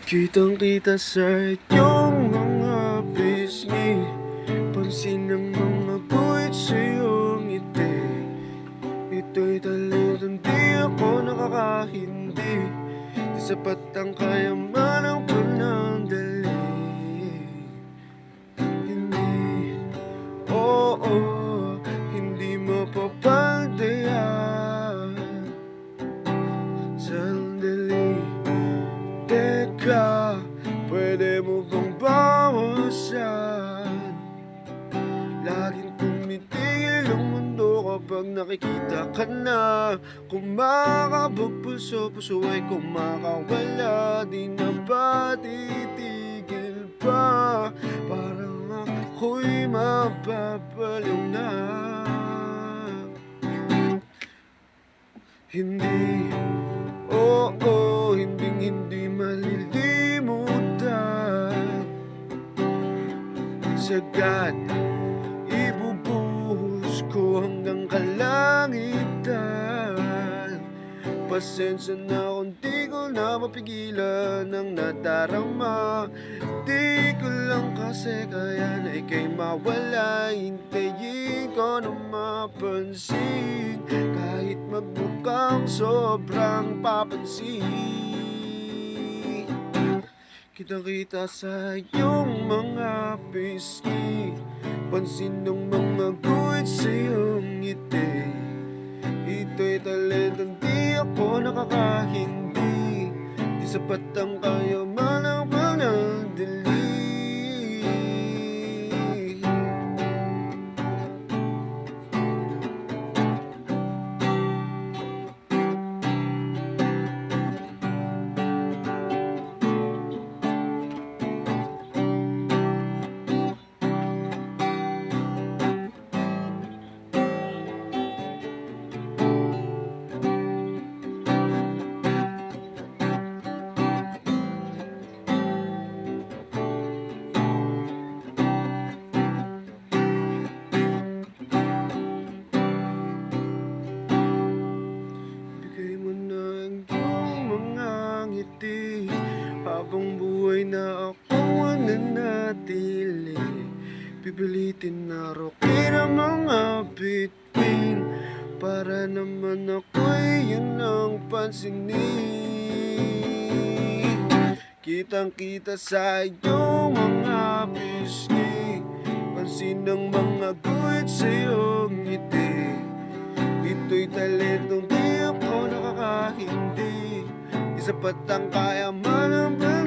Kitang-kita sa iyong mga pisngi, pansin ng mga guhit sa iyong ngiti. Ito'y talagang di ako nakakahindi, di sapat ang kayamanan ko ng dali. Hindi, oo, hindi mapapaldayan. Sandali, teka, pwede mo bang bawasan? Laging tumitigil ang mundo kapag nakikita ka na. Kumakabog puso ay kumakawala. Di na ba titigil pa? Parang ako'y mapapaliw na. Hindi, oo, hindi malilimutan. Sagad, ibubuhos ko hanggang kalangitan. Pasensya na kung di ko na mapigilan ang nadarama. Di ko lang kasi kaya na ika'y mawala. Hintayin ko na mapansin, kahit magmukhang sobrang papansin. Kitang-kita sa iyong mga pisngi, pansin ng mga guhit sa iyong ngiti. Ito'y talentang di ako nakakahindi, di sapat ang kayamanan ko ng dali. Habang buhay na ako nananatili, pipilitin na rokin ang mga bituin, para naman ako'y yun ang pansinin. Kitang-kita sa iyong mga pisngi, pansin ng mga guhit sa iyong ngiti. Ito'y talentong di ako nakakahindi, di sapat ang kayamanan.